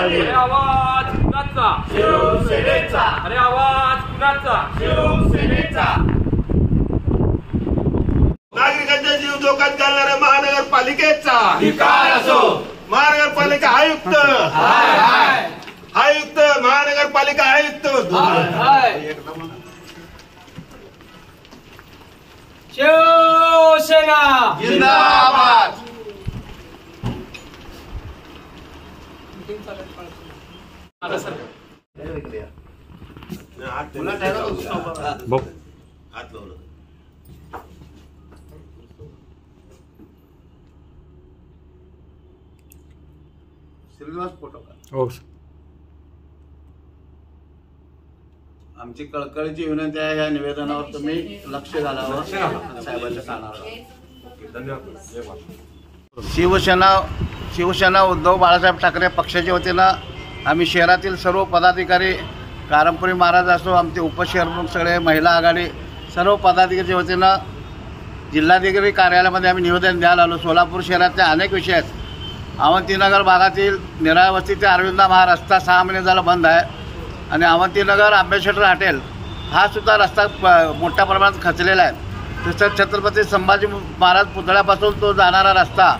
अरे आवाज कुणाचा? शिवसेनेचा. अरे आवाज कुणाचा? शिवसेनेचा. नागरिकांचा जीव धोक्यात घालणाऱ्या महानगरपालिकेचा धिक्कार असो. महानगरपालिका आयुक्त आयुक्त महानगरपालिका आयुक्त शिवसेना जिंदाबाद. श्रीनिवास फोटो का? हो. आमची कळकळीची विनंती आहे, या निवेदनावर तुम्ही लक्ष घालावं साहेबांच्या कानावर. शिवसेना उद्धव बाळासाहेब ठाकरे पक्षाच्या वतीनं आम्ही शहरातील सर्व पदाधिकारी, कारंपुरी महाराज असो, आमचे उपशहरप्रमुख सगळे, महिला आघाडी, सर्व पदाधिकाऱ्यांच्या वतीनं जिल्हाधिकारी कार्यालयामध्ये आम्ही निवेदन द्यायला आलो. सोलापूर शहरातले अनेक विषय आहेत. अवंतीनगर भागातील निराळ वस्ती ते अरविंदा महाल रस्ता 6 महिने झाला बंद आहे आणि अवंतीनगर अँबेसेडर हॉटेल हा सुद्धा रस्ता मोठ्या प्रमाणात खचलेला आहे. तसंच छत्रपती संभाजी महाराज पुतळ्यापासून तो जाणारा रस्ता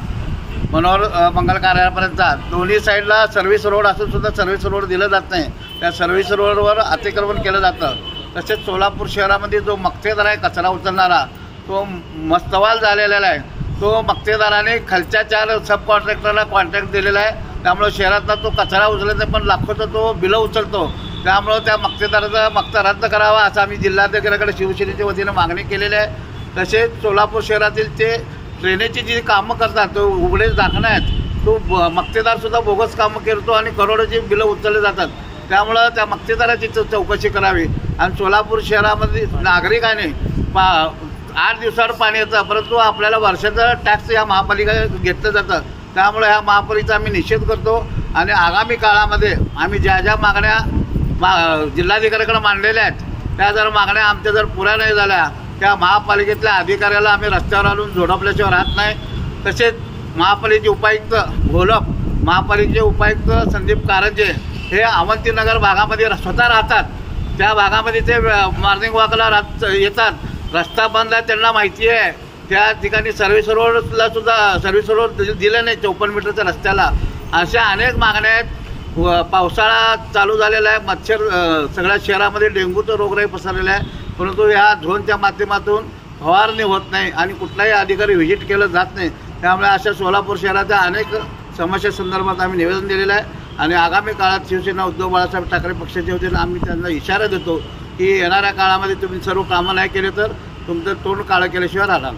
मनोहर मंगल कार्यालयापर्यंतचा दोन्ही साईडला सर्व्हिस रोड असून सुद्धा सर्व्हिस रोड दिलं जात नाही. त्या सर्व्हिस रोडवर अतिक्रमण केलं जातं. तसेच सोलापूर शहरामध्ये जो मक्तेदार आहे कचरा उचलणारा तो मस्तवाल झालेला आहे. तो मक्तेदाराने खालच्या 4 सब कॉन्ट्रॅक्टरला कॉन्ट्रॅक्ट दिलेला आहे. त्यामुळं शहरातला तो कचरा उचलत पण लाखोचा तो बिलं उचलतो. त्यामुळं त्या मक्तेदाराचा मक्ता रद्द करावा असं आम्ही जिल्हाधिकाऱ्याकडे शिवसेनेच्या वतीनं मागणी केलेली आहे. तसेच सोलापूर शहरातील ते ट्रेनेची जी कामं करतात तो उघडे दाखवणे आहेत, तो मक्तेदारसुद्धा बोगस कामं करतो आणि करोडोची बिलं उचलले जातात. त्यामुळं त्या मक्तेदाराची चौकशी करावी. आणि सोलापूर शहरामध्ये नागरिकांनी 8 दिवसावर पाणी येतं, परंतु आपल्याला वर्षाचं टॅक्स या महापालिका घेतलं जातं. त्यामुळे ह्या महापालिकेचा आम्ही निषेध करतो आणि आगामी काळामध्ये आम्ही ज्या ज्या मागण्या जिल्हाधिकाऱ्याकडे मांडलेल्या आहेत त्या जर मागण्या आमच्या जर पुऱ्या नाही झाल्या त्या महापालिकेतल्या अधिकाऱ्याला आम्ही रस्त्यावर आणून झोडपल्याशिवाय राहत नाही. तसेच महापालिकेचे उपायुक्त घोलप, महापालिकेचे उपायुक्त संदीप कारंजे हे अवंतीनगर भागामध्ये स्वतः राहतात. त्या भागामध्ये ते मॉर्निंग वॉकला येतात. रस्ता बंद आहे त्यांना माहिती आहे. त्या ठिकाणी सर्व्हिस रोडला सुद्धा सर्व्हिस रोड दिले नाही 54 मीटरच्या रस्त्याला. अशा अनेक मागण्या आहेत. पावसाळा चालू झालेला आहे, मच्छर सगळ्या शहरामध्ये डेंग्यूचा रोगराई पसरलेला आहे, परंतु ह्या झोनच्या माध्यमातून फवारणी होत नाही आणि कुठलाही अधिकारी व्हिजिट केलं जात नाही. त्यामुळे अशा सोलापूर शहराच्या अनेक समस्या संदर्भात आम्ही निवेदन दिलेलं आहे आणि आगामी काळात शिवसेना उद्धव बाळासाहेब ठाकरे पक्षाच्या वतीनं आम्ही त्यांना इशारा देतो की येणाऱ्या काळामध्ये तुम्ही सर्व कामं नाही केले तर तुमचं तोंड काळं केल्याशिवाय राहणार.